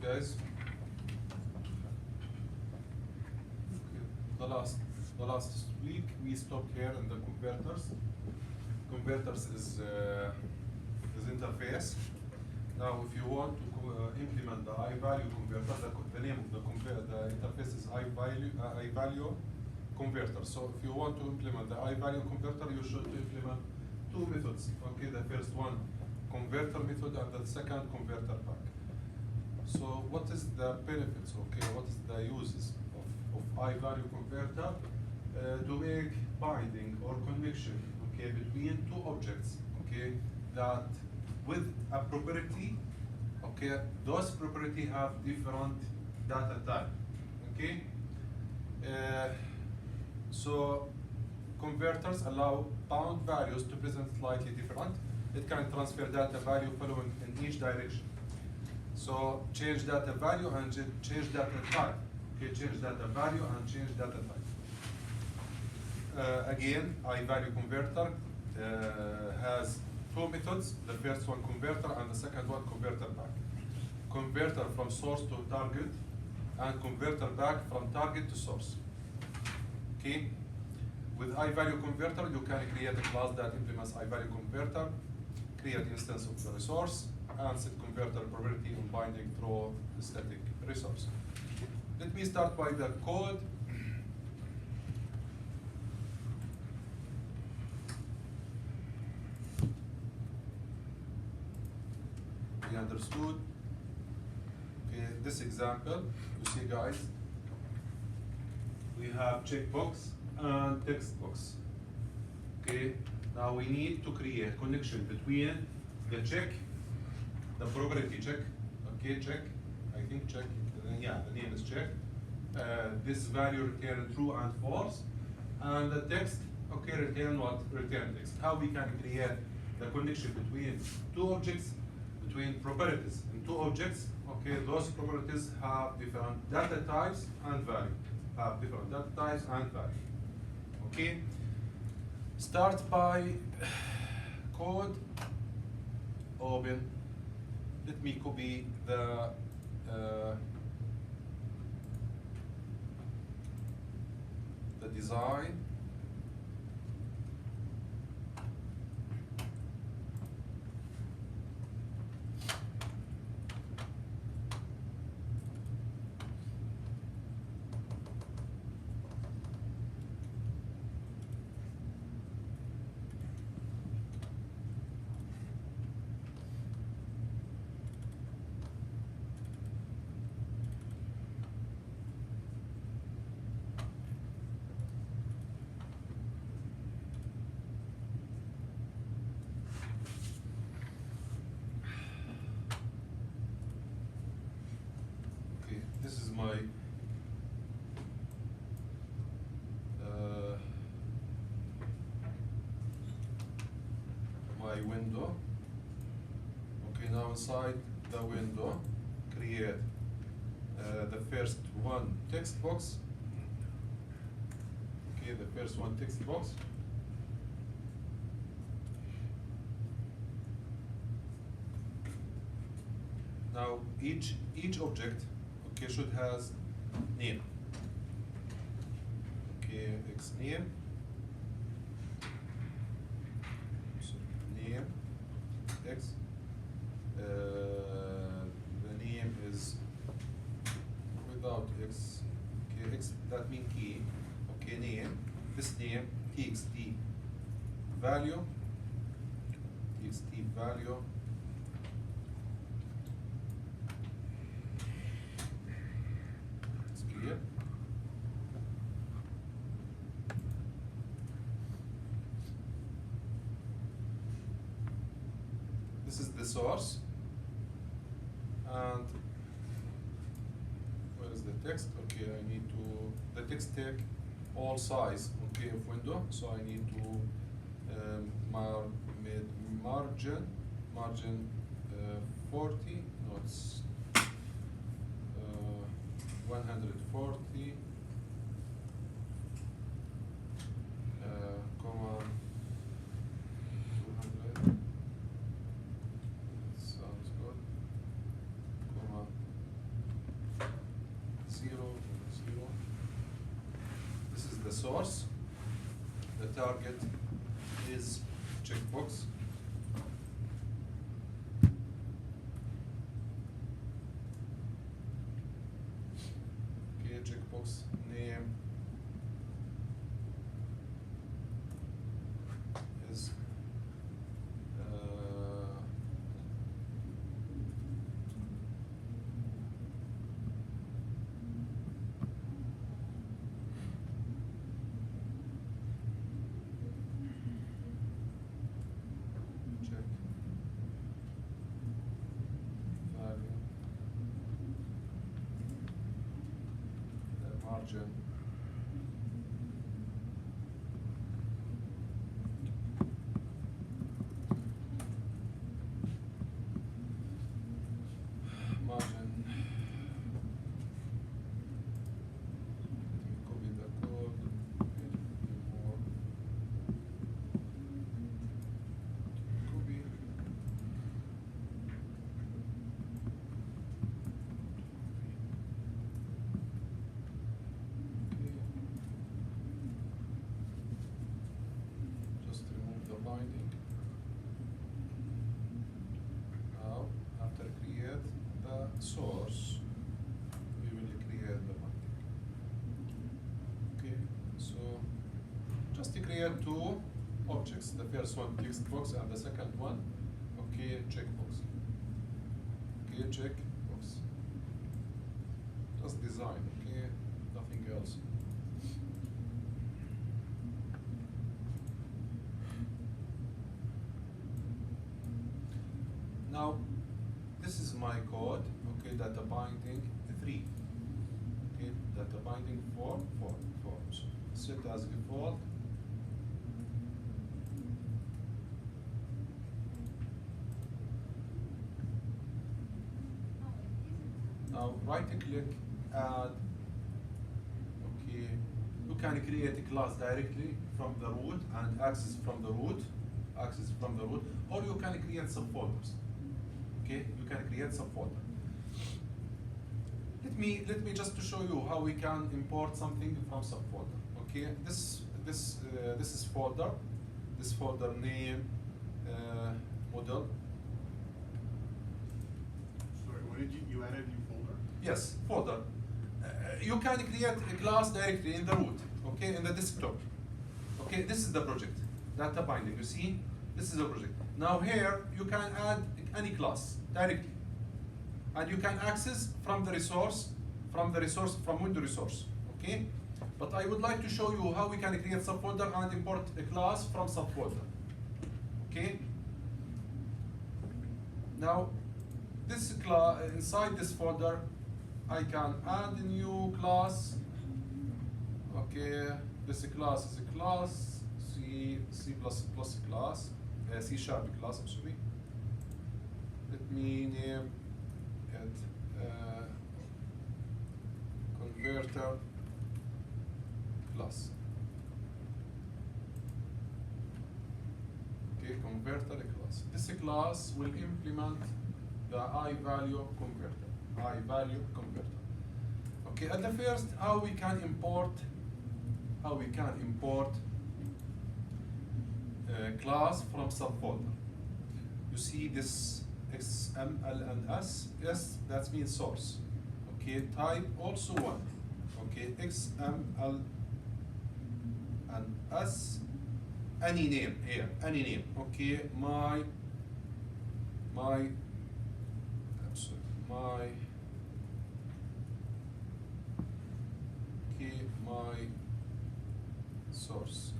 guys. Okay. The last week we stopped here in the converters. Converters is interface. Now, if you want to implement the I-value converter, the name of the interface is I-value converter. So, if you want to implement the I-value converter, you should implement two methods. Okay, the first one, converter method, and the second, converter pack. So, what is the benefits? Okay, what is the uses of I-value converter to make binding or connection? Okay, between two objects. Okay, that with a property, okay, those property have different data type, okay? So converters allow bound values to present slightly different. It can transfer data value following in each direction. So change data value and change data type. Okay, change data value and change data type. Again, I-value converter has two methods, the first one converter and the second one converter back. Converter from source to target and converter back from target to source. Okay? With I-value converter, you can create a class that implements I-value converter, create instance of the resource, and set converter property on binding through the static resource. Let me start by the code. We understood. Okay, this example, you see guys, we have checkbox and text box. Okay, now we need to create connection between the check, the property check, okay, check, I think check, yeah, the name is check. This value return true and false, and the text, okay, return what? Return text. How we can create the connection between two objects, between properties in two objects, okay, those properties have different data types and value. Have different data types and value. Okay? Start by code, open. Let me copy the design. This is my window. Okay, now inside the window, create the first one text box. Okay, the first one text box. Now each object, okay, should has name. Okay, X name. So name X. The name is without X. Okay, X that means key. Okay, name. This name txt value. Txt value. This is the source, and where is the text? Okay, I need to, the text take all size, okay, of window, so I need to margin 40, no, it's 140, comma 200. Sounds good. Comma the source. The target is checkbox. Okay, checkbox name is check value, the margin, margin. Copy the code, more. Copy. Okay. Just remove the binding. Now, after create the source, we will create the binding. Okay, so just to create two objects. The first one text box and the second one, okay, checkbox. Okay, checkbox. Just design, okay, nothing else. Now, this is my code, okay, data binding 3. Okay, data binding 4, 4, 4. So set as default. Now, right click, add, okay, you can create a class directly from the root and access from the root, or you can create subfolders. Okay, you can create subfolder. Let me just to show you how we can import something from subfolder. Okay, this is folder. This folder name model. Sorry, what did you added a new folder? Yes, folder. You can create a class directly in the root. Okay, in the desktop. Okay, this is the project. Data binding. You see, this is the project. Now here you can add any class directly, and you can access from the resource, from window resource. Okay, but I would like to show you how we can create subfolder and import a class from subfolder. Okay. Now, this class inside this folder, I can add a new class. Okay, this class is a class C++ class, C# class. I'm sorry. Let me name it converter class. Okay, converter class. This class will implement the I-value converter. Okay, at the first, how we can import class from subfolder. You see this XML and S, yes, that means source. Okay, type also one. Okay, XML and S, any name here, any name. Okay, my source.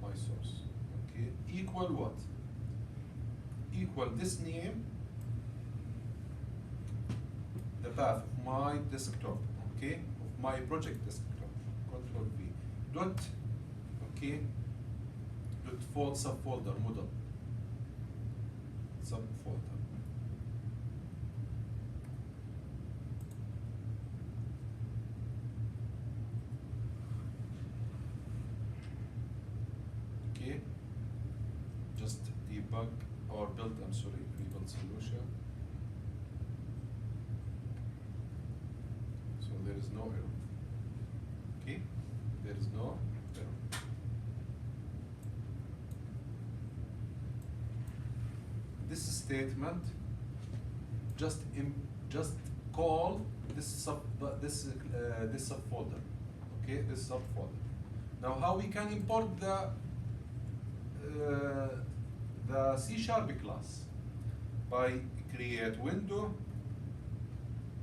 My source. Okay, equal what? Equal this name, the path of my desktop, okay, of my project desktop. Control V. Dot, okay, dot fold subfolder model. Subfolder. Okay, just debug or build, I'm sorry, rebuild solution. there is no error. Okay, there is no error. This statement just call this subfolder. Okay, this subfolder. Now, how we can import the C# class? By create window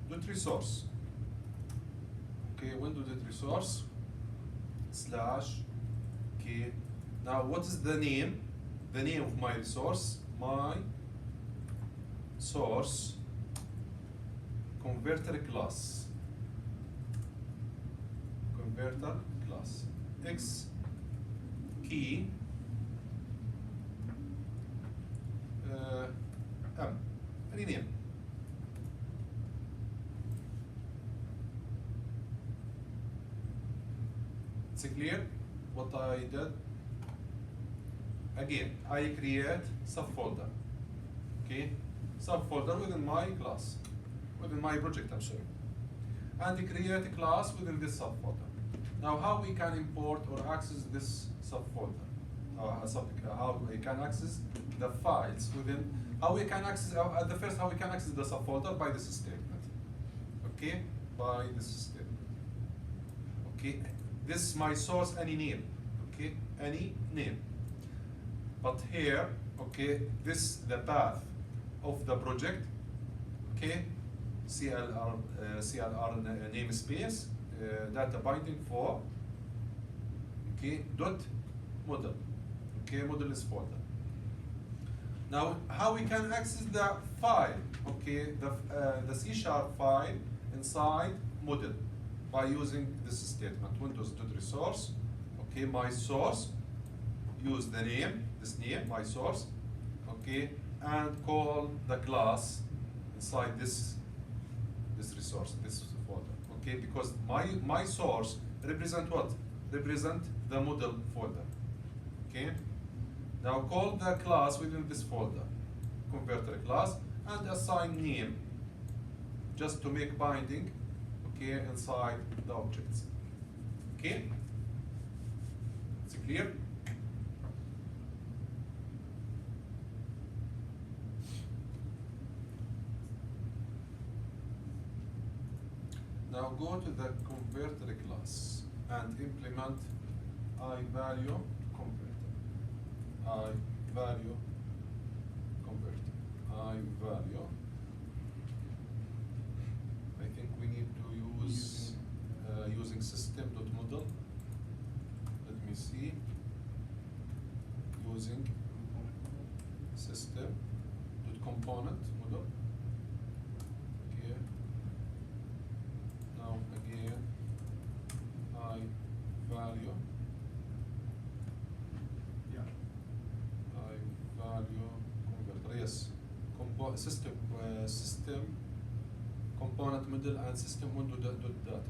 dot resource. Okay, window dot resource slash. Okay, now what is the name? The name of my resource, my source converter class. Converter class. X key M. Any name. It's clear what I did? Again, I create subfolder. Okay? Subfolder within my class. Within my project, I'm sorry. And create a class within this subfolder. Now, how we can import or access this subfolder? How we can access the files within, how we can access, at the first, how we can access the subfolder? By this statement. Okay? By this statement. Okay? This is my source, any name. Okay? Any name. But here, okay, this the path of the project. Okay? CLR namespace, data binding for, okay, dot model. Okay, model is folder. Now, how we can access the file? Okay, the C# file inside model by using this statement, windows.resource. Okay, my source. Use the name, this name, my source. Okay, and call the class inside this resource, this folder. Okay, because my source represent what? Represent the model folder. Okay. Now call the class within this folder, converter class, and assign name, just to make binding, okay, inside the objects. Okay? Is it clear? Now go to the converter class and implement iValue converter. iValue converter. iValue. I think we need to use using system.model. Let me see. Using system.component model. Okay. Now again, iValue. Yeah. iValue converter. Yes. System component model and system window data.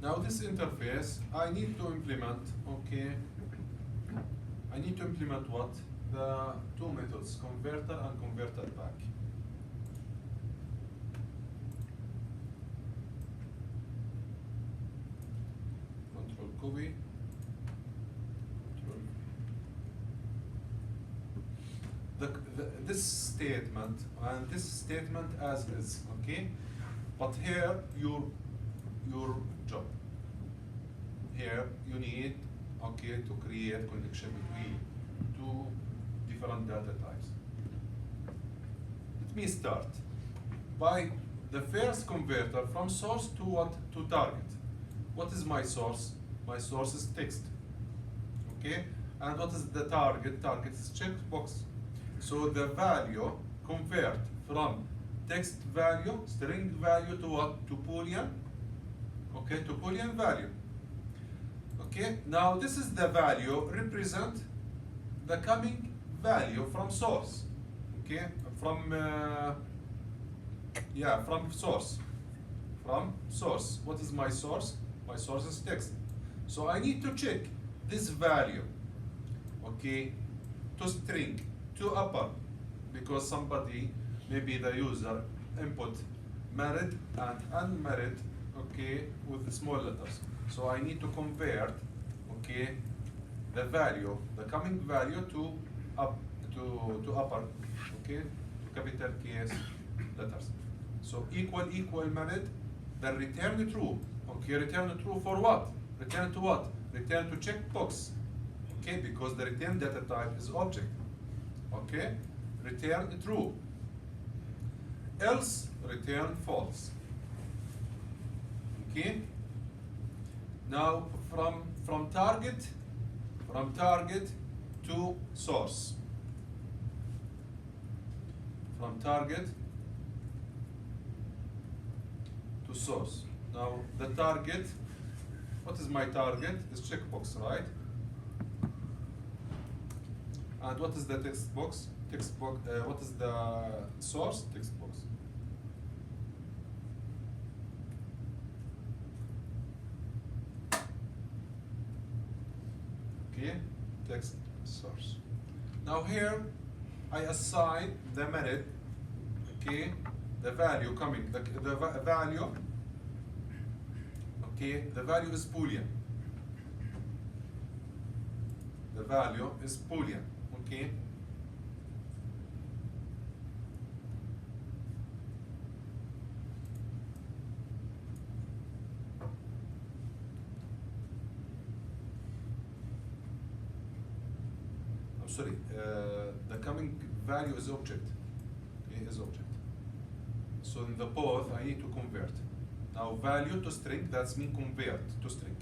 Now this interface, I need to implement. Okay. I need to implement what? The two methods, converter and converter back. Control copy. This statement and this statement as is, okay? But here your job. Here you need, okay, to create connection between two different data types. Let me start by the first converter from source to what? To target. What is my source? My source is text. Okay? And what is the target? Target is checkbox. So the value convert from text value, string value to what? To Boolean. Okay, to Boolean value. Okay, now this is the value represent the coming value from source. Okay, from source. From source. What is my source? My source is text. So I need to check this value. Okay, to string, to upper, because somebody, maybe the user, input married and unmarried, okay, with the small letters. So I need to convert, okay, the value, the coming value to upper, okay, to capital case letters. So equal married, then return true. Okay, return true for what? Return to what? Return to checkbox. Okay, because the return data type is object. Okay, return true. Else return false. Okay. Now from target to source. From target to source. Now the target, what is my target? Is checkbox, right? And what is the text box? Text box. What is the source? Text box. Okay, text source. Now here, I assign the method. Okay, the value coming. The value. Okay, the value is Boolean. The value is Boolean. Okay. I'm sorry. The coming value is object. Okay, is object. So in the both, I need to convert. Now value to string, that's mean convert to string.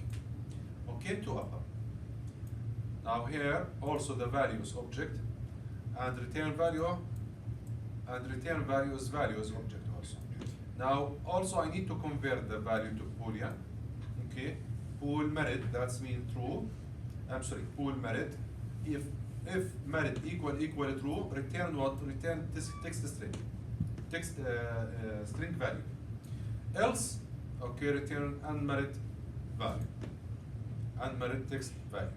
Okay, to upper. Now here also the value is object, and return value is object also. Now also I need to convert the value to Boolean. Okay, bool merit, that's mean true. I'm sorry, bool merit. If merit equal true, return what? Return text string, string value. Else, okay, return unmerit value, unmerit text value.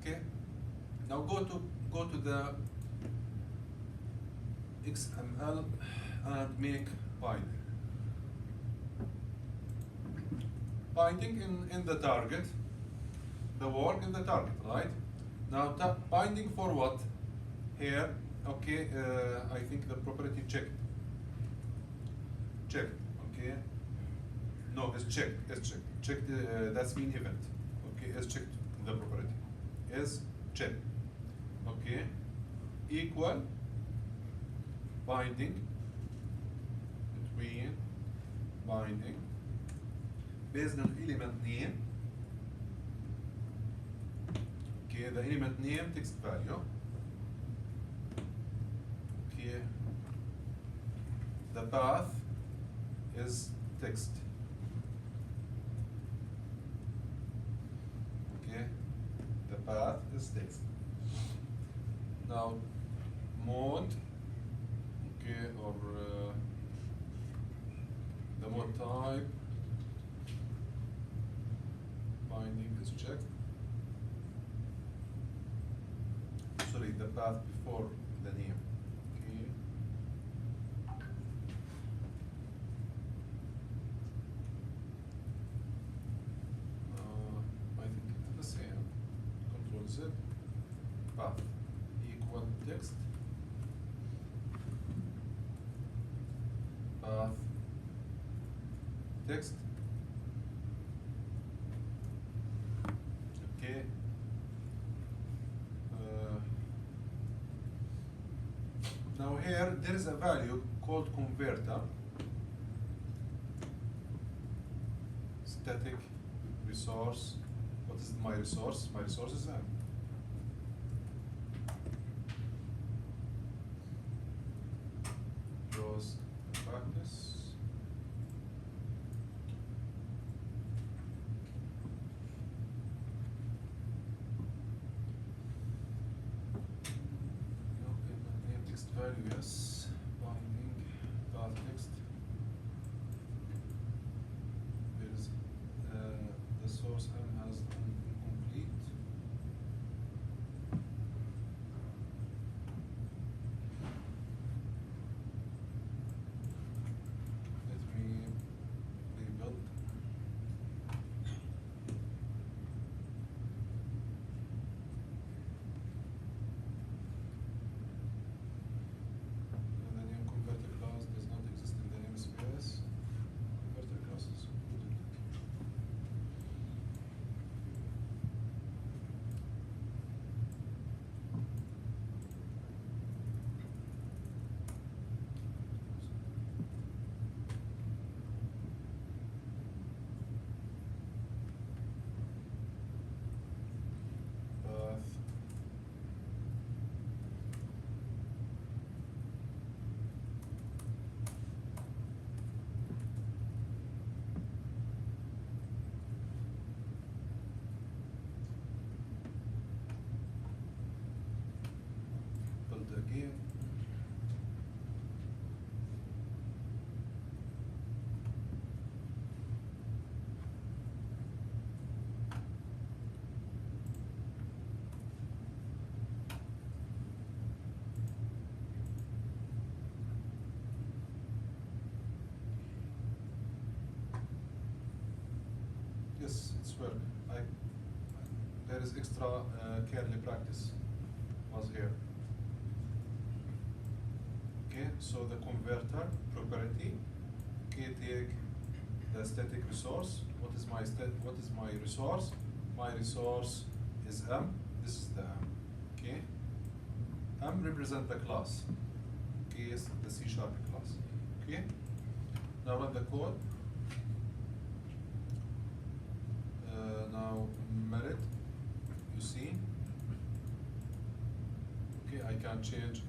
Okay. Now go to the XML and make binding. Binding in the target, the work in the target, right? Now binding for what? Here, okay, I think the property checked. Checked, okay. No, it's checked, it's checked. Checked, that's mean event. Okay, is checked the property. Is checked. Okay. Equal binding between binding based on element name. Okay, the element name text value. Okay, the path is text. Okay, the path is text. Now mode, okay, or the mode type binding is checked. Sorry, the path before the name. Okay. I think it's the same. Control Z. Path equal text. Path text. Okay. Now here there is a value called converter, static resource. What is my resource? My resource is M. Close practice. Value, yes, binding, path text. There is the source M has an incomplete. swear, there is extra curly practice was here. Okay, so the converter property, okay, take the static resource. What is my resource? My resource is M. This is the M. Okay. M represent the class. Okay, is the C# class. Okay. Now run the code. Now merit. You see. Okay, I can change.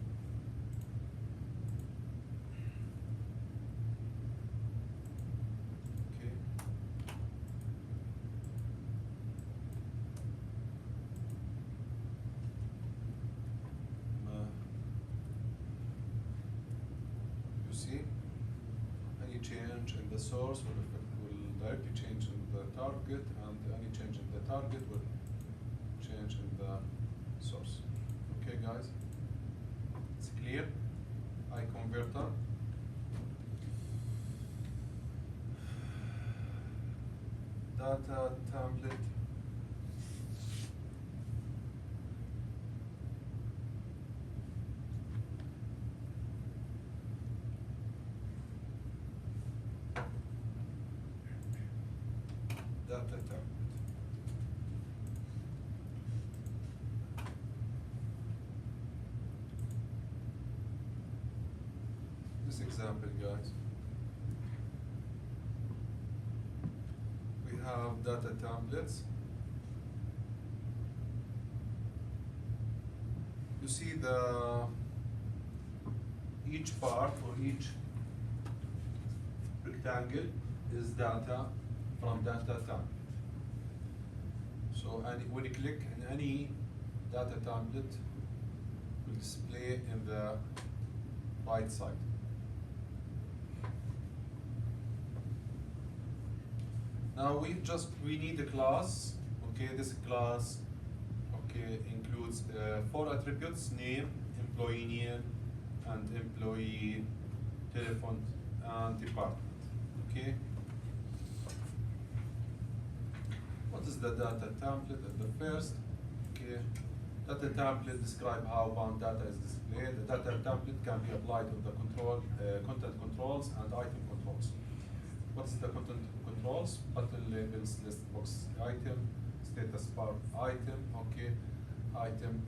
Okay. You see, any change in the source will directly change in the target, and any change in the target will change in the source. Okay, guys, it's clear. iConverter. Data template. Data template. This example, guys. We have data templates. You see each part or each rectangle is data from data template. So when you click in any data template, will display in the right side. Now we need a class. Okay, this class includes 4 attributes: name, employee name, and employee telephone and department. Okay. What is the data template at the first? Okay. Data template describe how bound data is displayed. The data template can be applied to the content controls and item controls. What is the content controls? Button labels, list box item, status bar item, okay, item,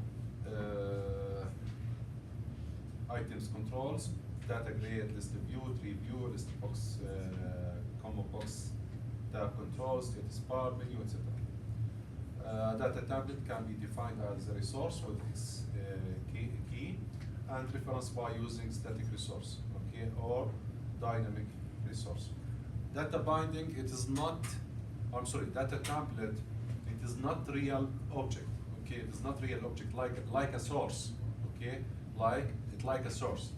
items controls, data grid, list view, tree view, list box, combo box, tab controls, status bar, menu, etc. Data template can be defined as a resource with its key and reference by using static resource, okay, or dynamic resource. Data binding, data template, it is not real object, okay, it is not real object like a source, okay, like a source.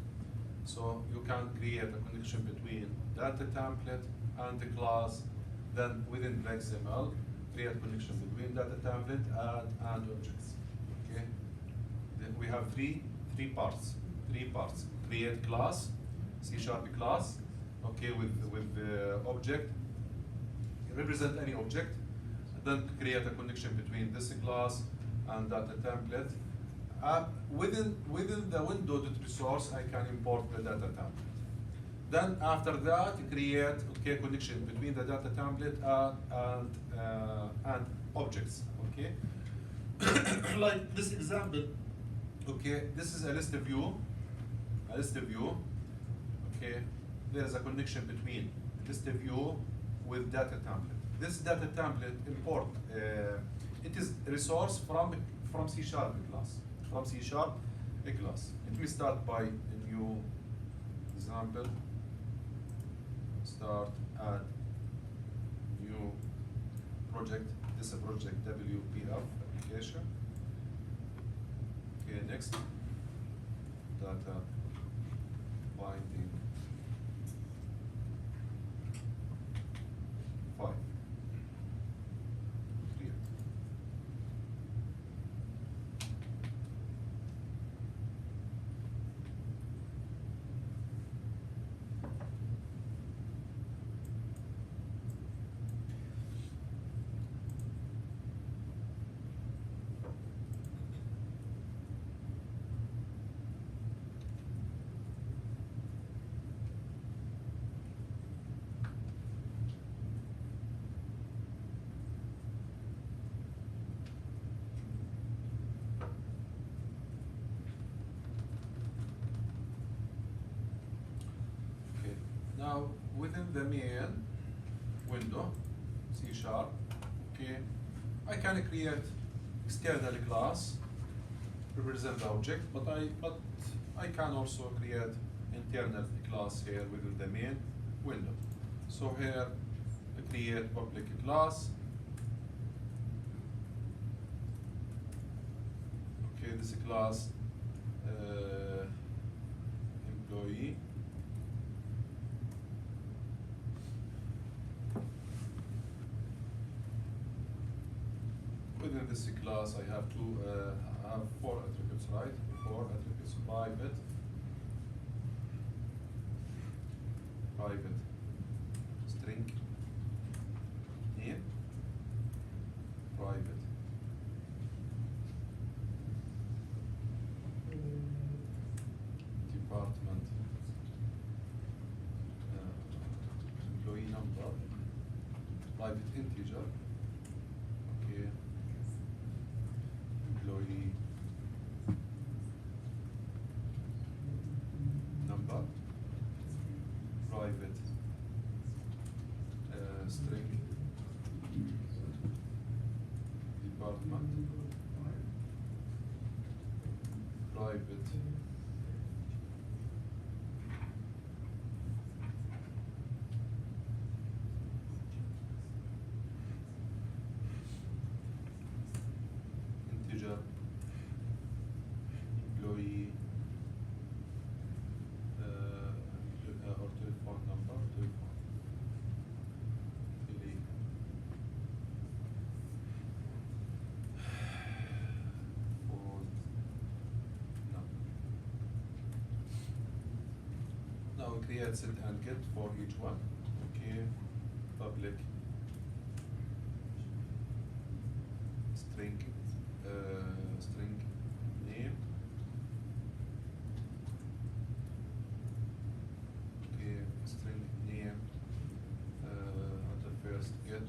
So you can create a connection between data template and the class, then within the XML, create a connection between data template and objects, okay. Then we have three parts, create class, C# class, okay, with the object, represent any object, then create a connection between this class and data template. Within the window.resource, I can import the data template. Then after that, create connection between the data template and objects. Okay, like this example. Okay, this is a list view. Okay, there is a connection between list view with data template. This data template import. It is a resource from C# class. From C# class. Let me start by a new example. Start add new project. This is a project WPF application. Okay, next data binding 5. Clear. Now within the main window, C#, okay, I can create external class represent the object, but I can also create internal class here within the main window. So here I create public class. Okay, this class employee. Within this class, I have four attributes, right? Four attributes: private, string, name, private, department, employee number, private integer, okay, employee number, private string, department, private integer, employee or telephone number, telephone, phone number. Now create set and get for each one. Okay, public string string name. Okay, string name at the first get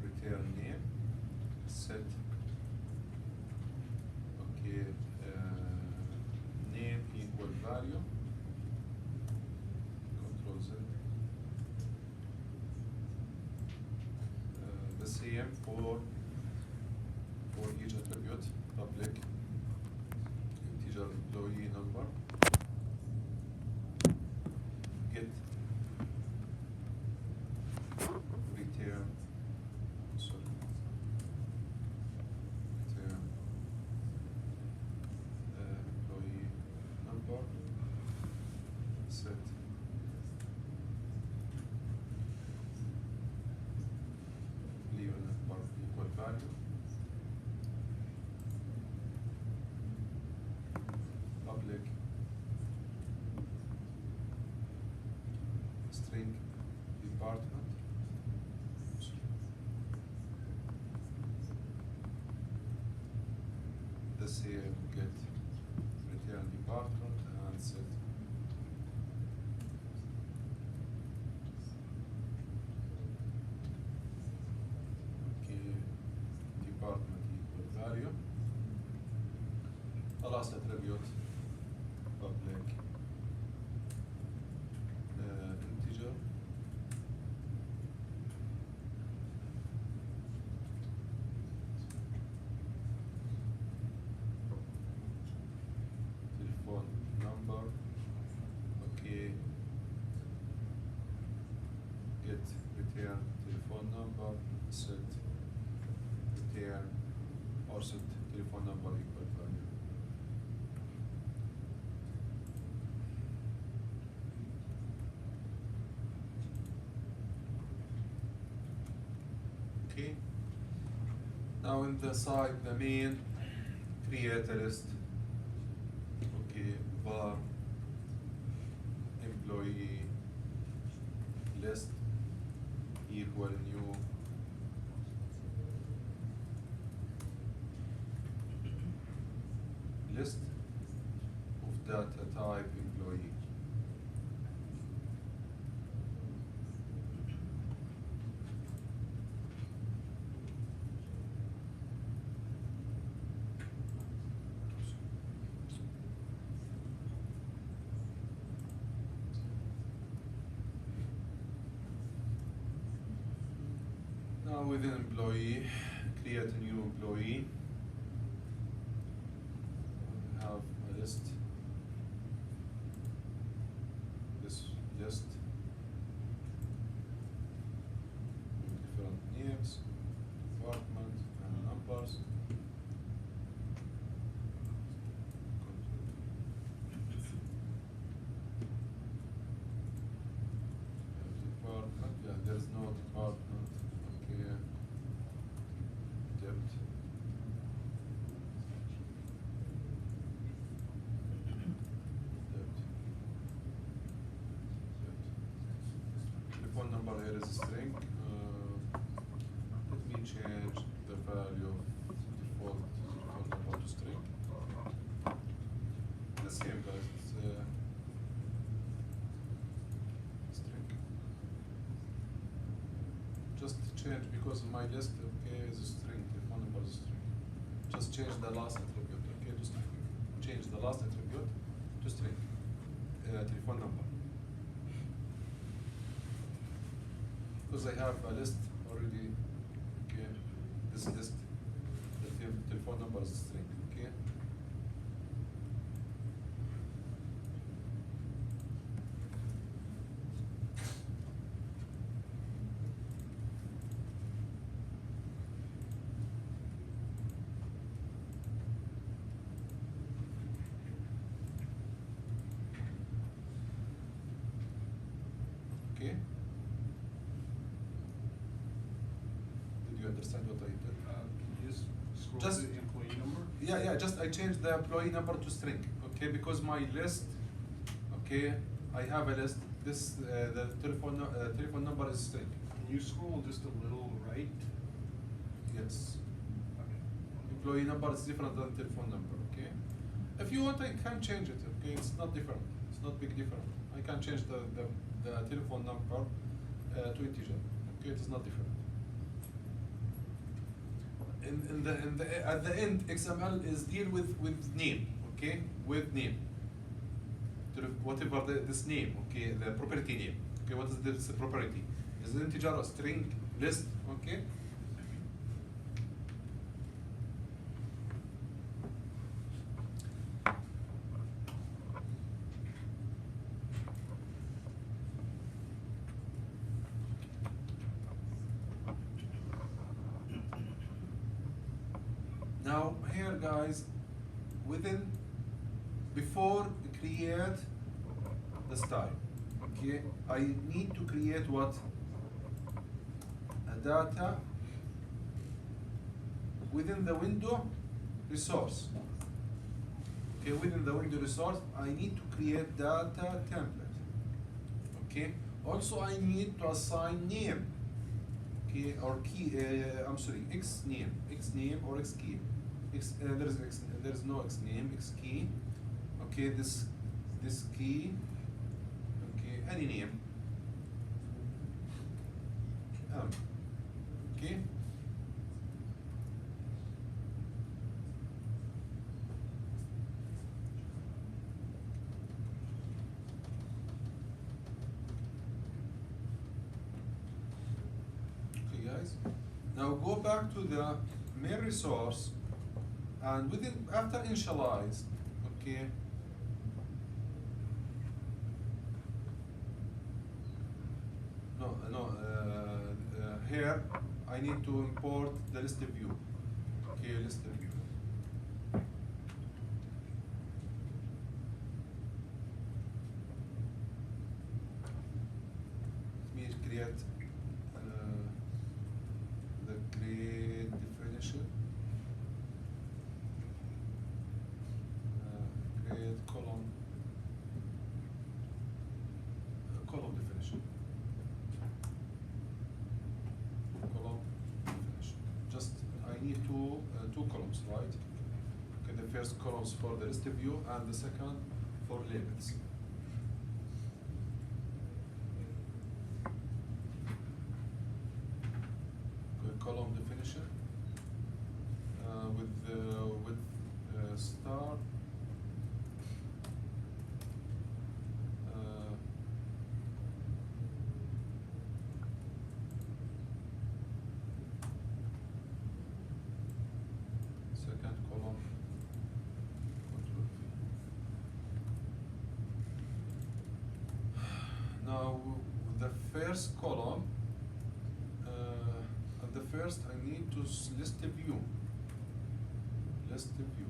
return name set. Okay, name equal value. Control Z. The same for each attribute. Public integer employee number. Get return. Sorry. Return employee number. Set. Leave number equal value. Public string department. The same get return department and set. Okay, department equal value. The last attribute, public integer. Telephone number. Okay. Get return telephone number, set return or set telephone number equal value. Okay. Now in the side, the main, create a list. Okay, var employee list equal new list of data type employee. within employee, create a new employee. We have a list. This list. Different names, department, and numbers. Department, yeah, there's no department. Okay. Debt. Telephone number here is a string. Let me change the value of default telephone number to string. The same guys, it's string. Just change because my list is a string, telephone number is a string. Just change the last attribute, to string. Change the last attribute to string. Telephone number. Because I have a list already, this list, the telephone number is a string, Okay. Did you understand what I did? Can you just scroll Just- to the employee number? Yeah, just I changed the employee number to string, because my list, I have a list, this, the telephone number is string. Can you scroll just a little right? Yes. Okay. Employee number is different than telephone number, If you want, I can change it, it's not different, it's not big difference. I can change the telephone number to integer, it is not different. At the end, XML is deal with name, with name. Whatever this name, the property name, what is this property? Is it integer or string, list, Now here guys, before create the style, I need to create what? A data within the window resource. Within the window resource, I need to create data template. Also I need to assign name. Or key, I'm sorry, X name or X key. There is no X name, X key. This key. Any name. Guys, now go back to the main resource, and after initialize, here I need to import the list view. List view. Let me create the grade definition. Grade column definition. Column definition. Just I need two columns, right? The first columns for the list view and the second for labels. Column definition with star. Now, the first column, at the first I need to list the view. List the view.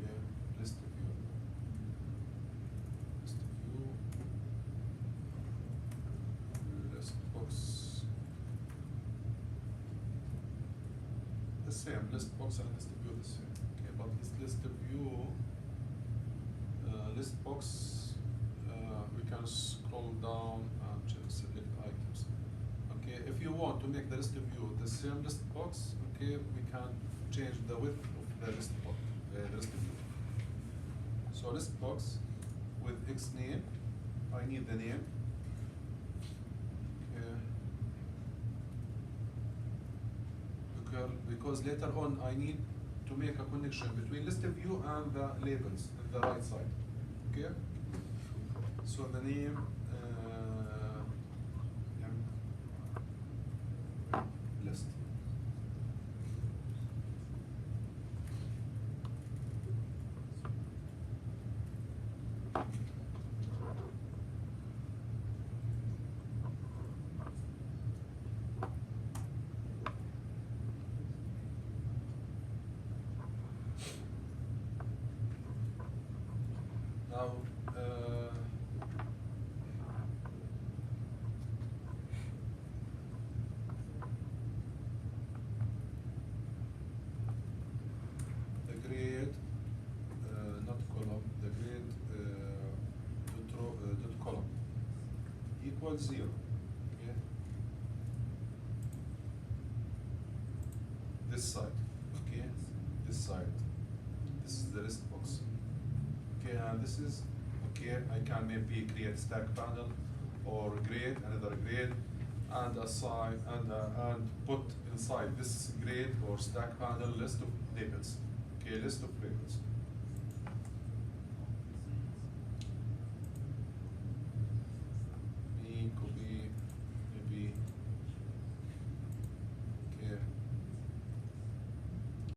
Yeah, list the view. List the view. List box. The same, list box and list view the same. Okay, but this list view, list box, we can scroll down and select items. Okay, if you want to make the list view the same list box, okay, we can change the width of the list box, the list view. So list box with X name, I need the name. Because later on I need to make a connection between list view and the labels on the right side. Okay? So the name list. Now, the grade, not column, the grade dot column equals 0. Okay. This side. Okay. This side. This is the list box. Okay, and this is, okay, I can maybe create stack panel or grade, another grade, and assign and put inside this grade or stack panel list of labels. Okay, list of labels.